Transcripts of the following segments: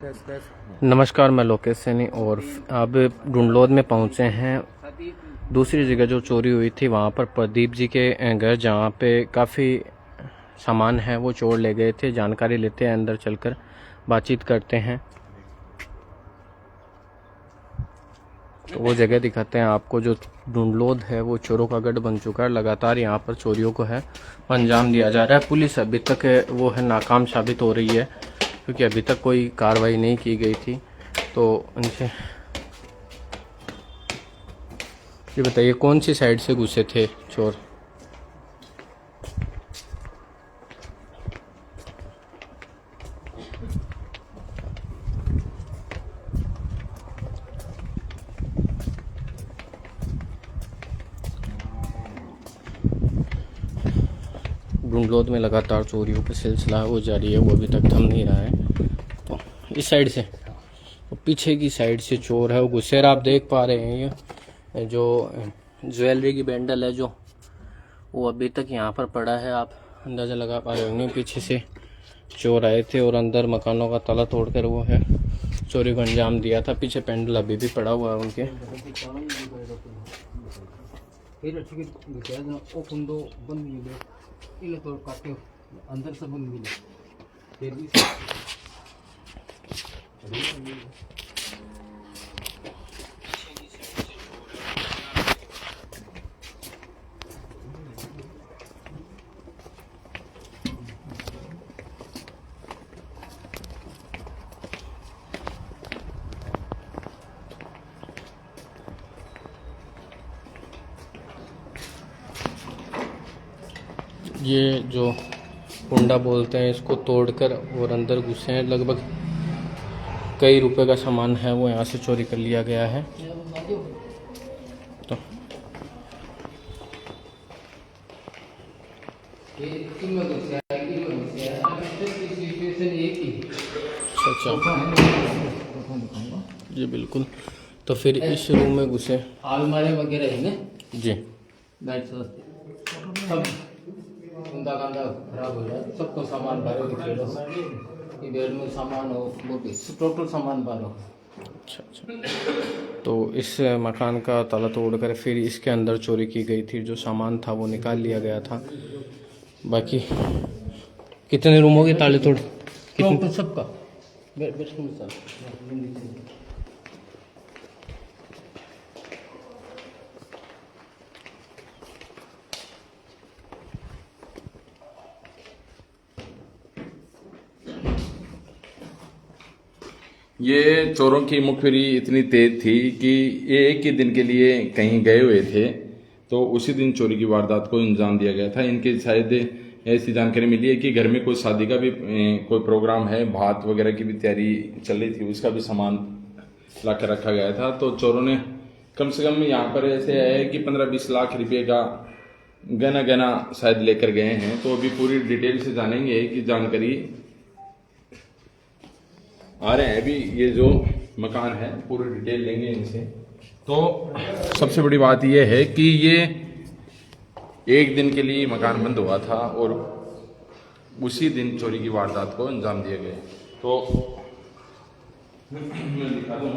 नमस्कार, मैं लोकेश सैनी और अब ढूंढलोद में पहुंचे हैं। दूसरी जगह जो चोरी हुई थी वहां पर प्रदीप जी के घर, जहां पे काफ़ी सामान है वो चोर ले गए थे। जानकारी लेते हैं, अंदर चलकर बातचीत करते हैं। तो वो जगह दिखाते हैं आपको। जो ढूंढलोद है वो चोरों का गढ़ बन चुका है। लगातार यहाँ पर चोरियों को है अंजाम दिया जा रहा है। पुलिस अभी तक वो है नाकाम साबित हो रही है, क्योंकि अभी तक कोई कार्रवाई नहीं की गई थी। तो उनसे ये बताइए, कौन सी साइड से घुसे थे चोर? ढूंढलोद में लगातार चोरियों का सिलसिला वो जारी है, वो अभी तक थम नहीं रहा है। तो इस साइड से, पीछे की साइड से चोर है वो घुसे। आप देख पा रहे हैं ये जो ज्वेलरी की बैंडल है जो वो अभी तक यहाँ पर पड़ा है। आप अंदाज़ा लगा पा रहे होंगे। पीछे से चोर आए थे और अंदर मकानों का ताला तोड़कर वो है चोरी को अंजाम दिया था। पीछे पेंडल अभी भी पड़ा हुआ है उनके। अंदर से बंद मिले ये जो कुंडा बोलते हैं इसको तोड़कर और अंदर घुसे हैं। लगभग कई रुपए का सामान है वो यहाँ से चोरी कर लिया गया है। तो अच्छा, जी बिल्कुल। तो फिर इस रूम में घुसे, अलमारी वगैरह है ना जी। लाइट सब गंदा खराब हो जाए। सबको सामान बाहर दिखे लो, बेड में सामान हो वो भी टोटल सामान बाहर हो। अच्छा। तो इस मकान का ताला तोड़कर फिर इसके अंदर चोरी की गई थी। जो सामान था वो निकाल लिया गया था। बाकी कितने रूमों के ताले तोड़? टोटल सबका ये चोरों की मुखबिरी इतनी तेज थी कि ये एक ही दिन के लिए कहीं गए हुए थे, तो उसी दिन चोरी की वारदात को अंजाम दिया गया था। इनके शायद ऐसी जानकारी मिली है कि घर में कोई शादी का भी कोई प्रोग्राम है, भात वगैरह की भी तैयारी चल रही थी, उसका भी सामान ला कर रखा गया था। तो चोरों ने कम से कम यहाँ पर ऐसे है कि 15-20 लाख रुपए का गहना शायद लेकर गए हैं। तो अभी पूरी डिटेल से जानेंगे कि जानकारी आ रहे हैं। अभी ये जो मकान है पूरी डिटेल लेंगे इनसे। तो सबसे बड़ी बात यह है कि ये एक दिन के लिए मकान बंद हुआ था और उसी दिन चोरी की वारदात को अंजाम दिया गया। तो मैं दिखा दूं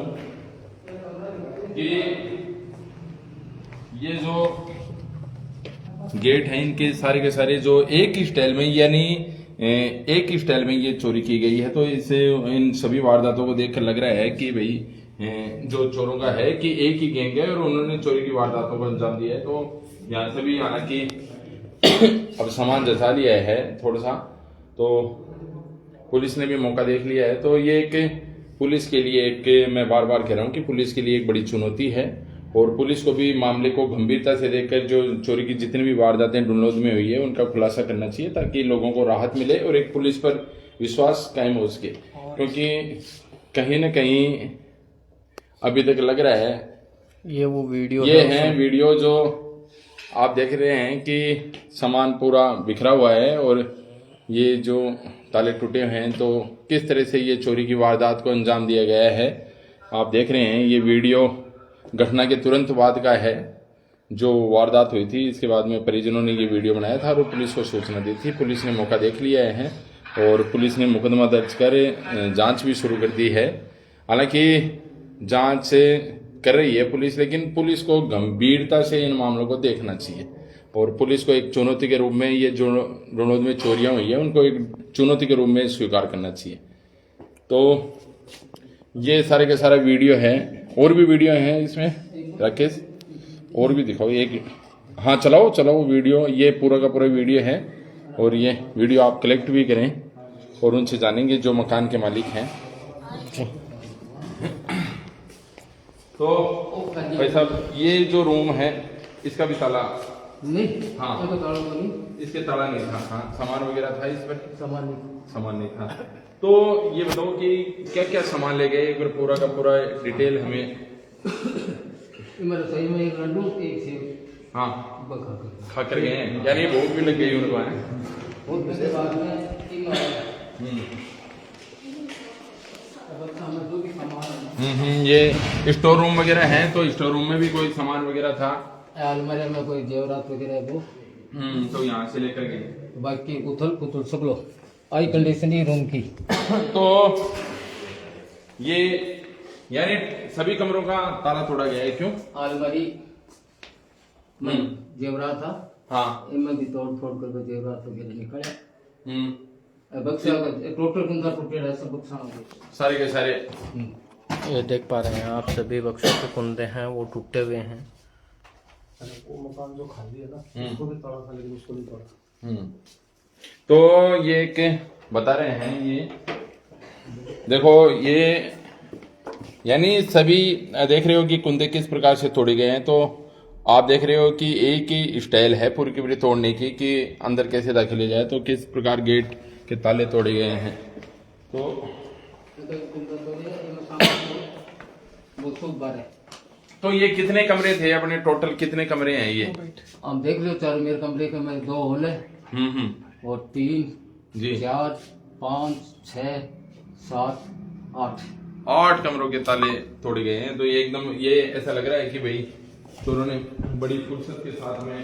कि ये जो गेट है इनके सारे के सारे जो एक ही स्टाइल में, यानी एक ही स्टाइल में ये चोरी की गई है। तो इससे इन सभी वारदातों को देखकर लग रहा है कि भाई जो चोरों का है कि एक ही गैंग है और उन्होंने चोरी की वारदातों को अंजाम दिया है। तो यहाँ से भी हालांकि अब सामान जचा लिया है थोड़ा सा, तो पुलिस ने भी मौका देख लिया है। तो ये एक पुलिस के लिए, एक मैं बार बार कह रहा हूँ कि पुलिस के लिए एक बड़ी चुनौती है और पुलिस को भी मामले को गंभीरता से देखकर जो चोरी की जितनी भी वारदातें ढूंढलोद में हुई है उनका खुलासा करना चाहिए, ताकि लोगों को राहत मिले और एक पुलिस पर विश्वास कायम हो सके। क्योंकि कहीं ना कहीं अभी तक लग रहा है ये वो वीडियो ये है वीडियो जो आप देख रहे हैं कि सामान पूरा बिखरा हुआ है और ये जो ताले टूटे हैं, तो किस तरह से ये चोरी की वारदात को अंजाम दिया गया है आप देख रहे हैं। ये वीडियो घटना के तुरंत बाद का है जो वारदात हुई थी। इसके बाद में परिजनों ने ये वीडियो बनाया था और पुलिस को सूचना दी थी। पुलिस ने मौका देख लिया है और पुलिस ने मुकदमा दर्ज कर जांच भी शुरू कर दी है। हालांकि जांच कर रही है पुलिस, लेकिन पुलिस को गंभीरता से इन मामलों को देखना चाहिए और पुलिस को एक चुनौती के रूप में ये जो रुणोद में चोरियां हुई है उनको एक चुनौती के रूप में स्वीकार करना चाहिए। तो ये सारे के सारा वीडियो है, और भी वीडियो हैं इसमें राकेश, और भी दिखाओ एक। हाँ चलाओ वीडियो, ये पूरा का पूरा वीडियो है और ये वीडियो आप कलेक्ट भी करें और उनसे जानेंगे जो मकान के मालिक हैं। तो भाई साहब ये जो रूम है इसका भी ताला नहीं, हाँ इसका ताला तो नहीं, इसके ताला नहीं था। हाँ सामान वगैरह था इस पर? सामान नहीं था। तो ये बताओ कि क्या क्या सामान ले गए, एक बार पूरा का पूरा डिटेल हमें। मेरे सही में एक लड्डू एक सेब हाँ खा कर गए हैं, यानी भूख भी लग गई उनको है। बहुत बड़े बाद में ये स्टोर रूम वगैरह है, तो स्टोर रूम में भी कोई सामान वगैरह था? अलमारी में कोई जेवरात वगैरह है वो तो यहाँ से लेकर गए। बाकी उथल पुथल सब लोग आई कंडीशन ही रूम की। तो ये यानी सभी कमरों का ताला तोड़ा गया है, क्यों? अलमारी में जेवरात था, हाँ इनमें भी तोड़ फोड़ करके जेवरात वगैरह निकले। बक्सा टोटल कुंदा टूटे है, सब बक्सा सारे के सारे। ये देख पा रहे हैं आप, सभी बक्सों के कुंदे हैं वो टूटे हुए हैं। वो मकान जो खाली है ना उसको भी तोड़ा था, लेकिन उसको नहीं तोड़ा। तो ये एक बता रहे हैं, ये देखो ये यानी सभी देख रहे हो कि कुंदे किस प्रकार से तोड़े गए हैं। तो आप देख रहे हो कि एक ही स्टाइल है पूरी की पूरी तोड़ने की कि अंदर कैसे दाखिले जाए, तो किस प्रकार गेट के ताले तोड़े गए हैं। तो ये कितने कमरे थे अपने, टोटल कितने कमरे हैं ये? आप देख लो, चार मेरे कमरे के में 2 हॉल है और 3 जी 4 5 6 7 8 कमरों के ताले तोड़े गए हैं। तो ये एकदम ये ऐसा लग रहा है कि भाई चोरों ने बड़ी फुर्सत के साथ में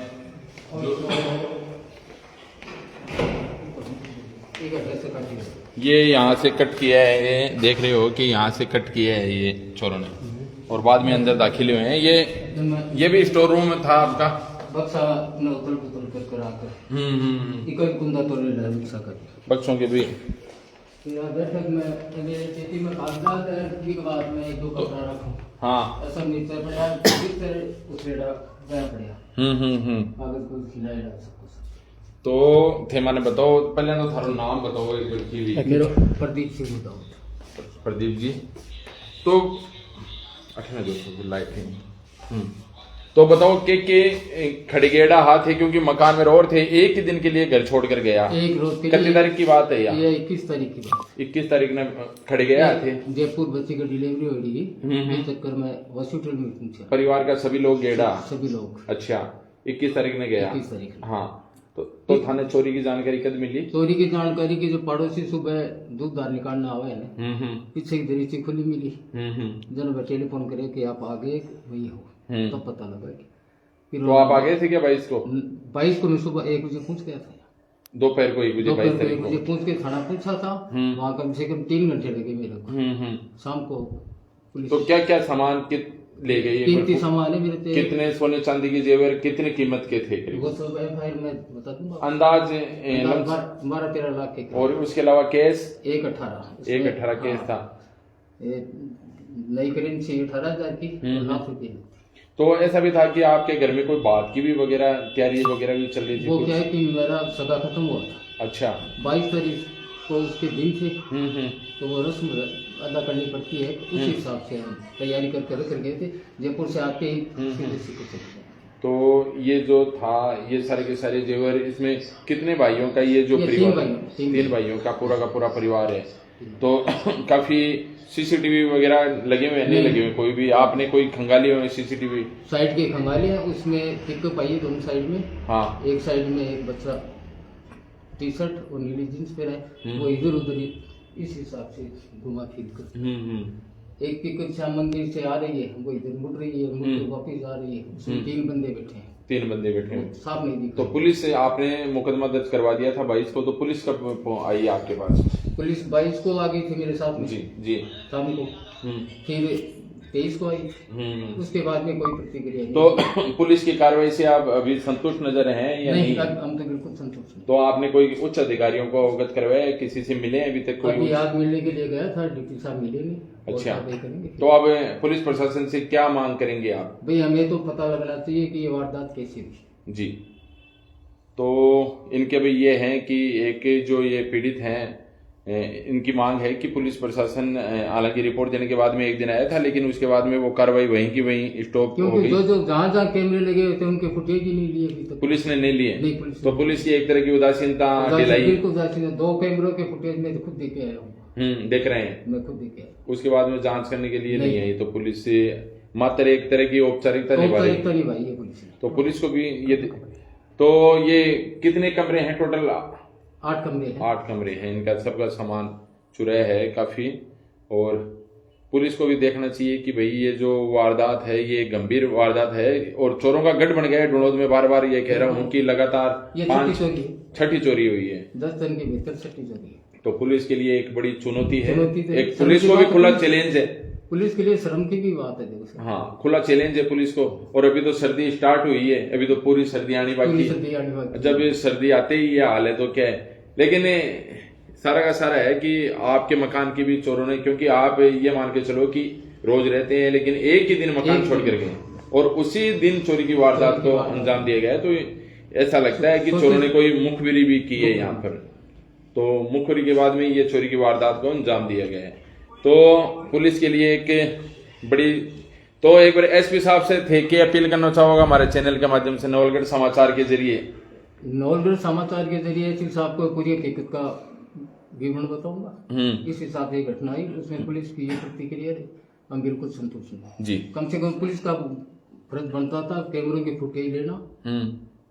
ये यहाँ से कट किया है। ये देख रहे हो कि यहाँ से कट किया है ये चोरों ने, और बाद में अंदर दाखिल हुए हैं। ये भी स्टोर रूम था आपका? बक्सा ने उतल पुतल कर आकर इकोई कुंदा तोड़ ले बक्सा कर बक्सों के भी। यहाँ बैठक में मेरे खेती में कागजात के बाद में 1-2 कपड़ा रखूं। हाँ ऐसा नीचे पड़ा किस उतरेड़ा गया पड़िया कागज को खिलाएगा सब कुछ। तो थे माने बताओ, पहले तो थारो नाम बताओ एक लड़की भी। मेरा प्रदीप सिंह बताओ। प्रदीप जी, तो 18 दोस्तों लाइट है। तो बताओ के खड़गेड़ा हाथ है, क्योंकि मकान में और थे, एक ही दिन के लिए घर छोड़कर गया। एक रोज के कितनी तारीख की बात है ये 21 तारीख की बात। 21 तारीख ने खड़गेड़ा थे। जयपुर बच्चे की डिलीवरी हो रही इस चक्कर में हॉस्पिटल में पहुंचा। परिवार का सभी लोग गेड़ा? सभी लोग। अच्छा 21 तारीख ने गया। 21 तारीख। हाँ तो थाने चोरी की जानकारी कब मिली? चोरी की जानकारी की जो पड़ोसी सुबह दूध दाल निकालना आवे है पीछे की दरीची खुली मिली। जन टेलीफोन करे कि आप आगे वही हो, तब पता लगा कि तो आप आ गए थे क्या 22 को? 22 को मैं सुबह 1 बजे पहुंच गया था। दोपहर को 1 बजे 22 तारीख को पहुंच के थाना पूछा था। वहाँ कम से कम 3 घंटे लगे मेरे को। शाम को पुलिस। तो क्या क्या सामान ले गई? कीमती सामान है मेरे। कितने सोने चांदी के जेवर कितने कीमत के थे? वो सब एफआईआर में बता दूंगा। अंदाज 12-13 लाख के। और उसके अलावा केस 1-18 केस था। नई करेंसी 18,000 की, लाख रुपये। तो ऐसा भी था कि आपके घर में कोई बात की भी वगैरह तैयारी वगैरह भी चल रही थी? वो क्या है कि मेरा सगा खत्म हुआ था। अच्छा 22 तारीख को उसके दिन थे। तो वो रस्म अदा करनी पड़ती है, उस हिसाब से हम तैयारी करके रख गए थे। जयपुर से आके ही तो ये जो था ये सारे के सारे जेवर, इसमें कितने भाइयों का ये जो परिवार? 3 भाइयों का पूरा परिवार है। तो काफी सीसीटीवी वगैरह लगे हुए नहीं लगे हुए? कोई भी आपने कोई खंगाली हुए सीसीटीवी? साइड के खंगाली है, उसमें पिकअप आई है दोनों साइड में। हाँ एक साइड में एक बच्चा टी-शर्ट और नीली जींस पे है, वो इधर उधर इस हिसाब से घुमा फिर कर। एक पिकअप श्याम मंदिर से आ रही है, वो इधर मुड़ रही है, मुड़ वापिस आ रही है। उसमें 3 बंदे बैठे हैं। 3 बंदे बैठे हुए। साफ नहीं दिखा। तो पुलिस से आपने मुकदमा दर्ज करवा दिया था 22 को, तो पुलिस कब आई आपके पास? पुलिस 22 को आ गई थी मेरे साथ में जी जी। शाम को, फिर 23 को आई, उसके बाद में कोई प्रतिक्रिया नहीं। तो पुलिस की कार्रवाई से आप अभी संतुष्ट नजर हैं या नहीं? हम तो बिल्कुल संतुष्ट नहीं। तो आपने कोई उच्च अधिकारियों को अवगत करवाया, किसी से मिले अभी तक? कोई अभी आज मिलने के लिए गया था, डिप्टी साहब मिले नहीं। अच्छा, और कार्रवाई करेंगे। तो अब पुलिस प्रशासन से क्या मांग करेंगे आप? भाई हमें तो पता लगना चाहिए कि ये वारदात कैसी हुई। जी, तो इनके भी ये हैं कि एक जो ये पीड़ित हैं, इनकी मांग है कि पुलिस प्रशासन, हालांकि रिपोर्ट देने के बाद में 1 दिन आया था, लेकिन उसके बाद में वो कार्रवाई वहीं की वहीं स्टॉप हो क्योंकि गई। जो जहाँ जहाँ कैमरे लगे हुए थे उनके फुटेज ही नहीं लिए अभी तक। पुलिस ने नहीं लिए? नहीं, पुलिस तो पुलिस की एक तरह की उदासीनता दिलाई। बिल्कुल उदासीन। 2 कैमरों के फुटेज में तो खुद देख के आया हूँ। देख रहे हैं, मैं खुद देख के आया। उसके बाद में जांच करने के लिए नहीं आई, तो पुलिस से मात्र एक तरह की औपचारिकता निभा रही। औपचारिकता निभाई है पुलिस ने। तो पुलिस को भी ये, तो ये कितने कमरे हैं टोटल? 8 कमरे हैं। 8 कमरे हैं। इनका सबका सामान चुराया है काफी, और पुलिस को भी देखना चाहिए कि भाई ये जो वारदात है ये गंभीर वारदात है और चोरों का गढ़ बन गया है डुनौद में। बार बार ये कह रहा हूँ कि लगातार ये 6ठी चोरी हुई है। 10 दिन के भीतर 6ठी चोरी है। तो पुलिस के लिए एक बड़ी चुनौती है, चुनौती तो एक पुलिस को भी खुला चैलेंज है। पुलिस के लिए शर्म की भी बात है देखो सर। हाँ, खुला चैलेंज है पुलिस को। और अभी तो सर्दी स्टार्ट हुई है, अभी तो पूरी सर्दी आनी बाकी है। जब ये सर्दी आते ही ये हाल है तो क्या है। लेकिन सारा का सारा है कि आपके मकान की भी चोरों ने, क्योंकि आप ये मान के चलो कि रोज रहते हैं, लेकिन एक ही दिन मकान छोड़ कर गए और उसी दिन चोरी की वारदात को अंजाम दिया गया है। तो ऐसा लगता है कि चोरों ने कोई मुखबिरी भी की है यहाँ पर। तो मुखबिरी के बाद में ये चोरी की वारदात को अंजाम दिया गया है। तो पुलिस के लिए एक बड़ी, तो एक बार एसपी साहब से थे कि अपील करना चाहोगा हमारे चैनल के माध्यम से, नवलगढ़ समाचार के जरिए? नवलगढ़ समाचार के जरिए एसपी साहब को पूरी हकीकत का विवरण बताऊंगा। इस हिसाब से घटना आई, उसमें पुलिस की ये प्रतिक्रिया है, हम बिल्कुल संतुष्ट नहीं जी। कम से कम पुलिस का फर्ज बनता था कैमरों की फुटेज लेना,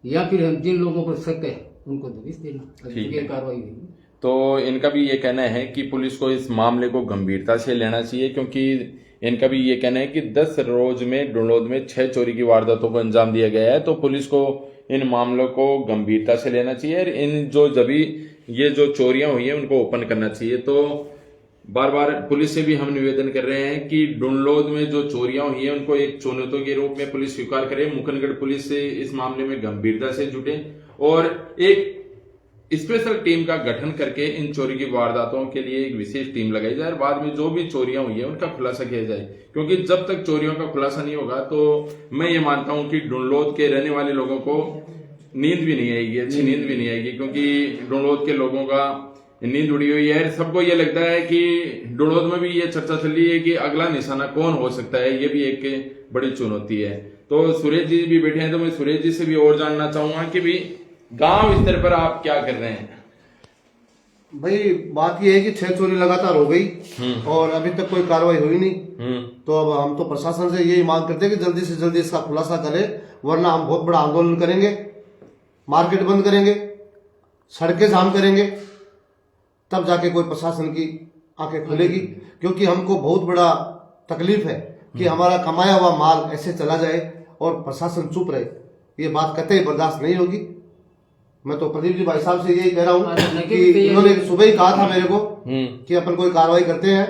या फिर हम जिन लोगों पर शक है उनको दबिश देना, कार्रवाई हुई। तो इनका भी ये कहना है कि पुलिस को इस मामले को गंभीरता से लेना चाहिए, क्योंकि इनका भी ये कहना है कि 10 रोज में डुनौद में 6 चोरी की वारदातों को अंजाम दिया गया है। तो पुलिस को इन मामलों को गंभीरता से लेना चाहिए और इन जो जभी ये जो चोरियां हुई हैं उनको ओपन करना चाहिए। तो बार बार पुलिस से भी हम निवेदन कर रहे हैं कि डुनौद में जो चोरियां हुई हैं उनको एक चुनौती के रूप में पुलिस स्वीकार करे। मुखनगढ़ पुलिस से इस मामले में गंभीरता से जुटे और एक स्पेशल टीम का गठन करके इन चोरी की वारदातों के लिए एक विशेष टीम लगाई जाए और बाद में जो भी चोरियां हुई है उनका खुलासा किया जाए। क्योंकि जब तक चोरियों का खुलासा नहीं होगा तो मैं ये मानता हूं कि डुनौद के रहने वाले लोगों को नींद भी नहीं आएगी, अच्छी नींद भी नहीं आएगी, क्योंकि डुनौद के लोगों का नींद उड़ी हुई है। सबको ये लगता है कि डुनौद में भी ये चर्चा चल रही है कि अगला निशाना कौन हो सकता है, ये भी एक बड़ी चुनौती है। तो सुरेश जी भी बैठे हैं, तो मैं सुरेश जी से भी और जानना चाहूंगा कि भी गांव स्तर पर आप क्या कर रहे हैं? भाई बात यह है कि 6 चोरी लगातार हो गई और अभी तक कोई कार्रवाई हुई नहीं। तो अब हम तो प्रशासन से यही मांग करते हैं कि जल्दी से जल्दी इसका खुलासा करें, वरना हम बहुत बड़ा आंदोलन करेंगे, मार्केट बंद करेंगे, सड़कें जाम करेंगे, तब जाके कोई प्रशासन की आंखें खुलेगी। क्योंकि हमको बहुत बड़ा तकलीफ है कि हमारा कमाया हुआ माल ऐसे चला जाए और प्रशासन चुप रहे, ये बात कतई बर्दाश्त नहीं होगी। मैं तो प्रदीप जी भाई साहब से यही कह रहा हूँ कि इन्होंने सुबह ही कहा था मेरे को कि अपन कोई कार्रवाई करते हैं,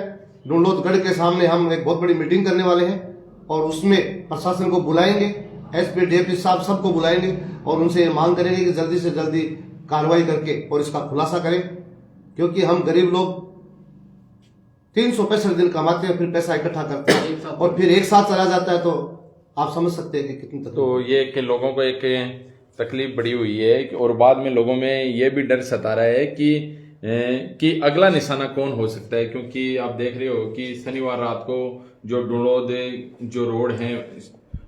डुनौदगढ़ के सामने हम एक बहुत बड़ी मीटिंग करने वाले हैं और उसमें प्रशासन को बुलाएंगे, एसपी डीएसपी साहब सबको बुलाएंगे और उनसे ये मांग करेंगे कि जल्दी से जल्दी कार्रवाई करके और इसका खुलासा करें। क्योंकि हम गरीब लोग 365 दिन कमाते हैं, फिर पैसा इकट्ठा करते हैं और फिर एक साथ चला जाता है, तो आप समझ सकते हैं कि कितनी तकलीफ। तो ये कि लोगों को एक तकलीफ बड़ी हुई है और बाद में लोगों में ये भी डर सता रहा है कि अगला निशाना कौन हो सकता है। क्योंकि आप देख रहे हो कि शनिवार रात को जो डुनौद जो रोड है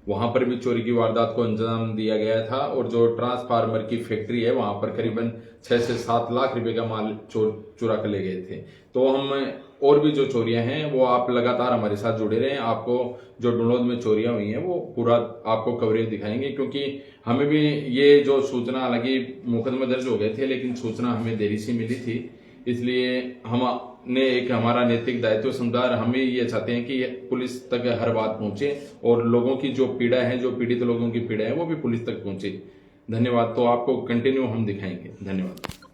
वहां पर भी चोरी की वारदात को अंजाम दिया गया था और जो ट्रांसफार्मर की फैक्ट्री है वहां पर करीबन 6 से 7 लाख रुपए का माल चुरा कर ले गए थे। तो हम और भी जो चोरियां हैं वो आप लगातार हमारे साथ जुड़े रहे, आपको जो डुनौद में चोरियां हुई हैं वो पूरा आपको कवरेज दिखाएंगे। क्योंकि हमें भी ये जो सूचना, हालांकि मुकदमे दर्ज हो गए थे लेकिन सूचना हमें देरी से मिली थी, इसलिए हमने एक हमारा नैतिक दायित्व समझा, हमें ये चाहते हैं कि पुलिस तक हर बात पहुंचे और लोगों की जो पीड़ा है, जो पीड़ित लोगों की पीड़ा है, वो भी पुलिस तक पहुंचे। धन्यवाद। तो आपको कंटिन्यू हम दिखाएंगे। धन्यवाद।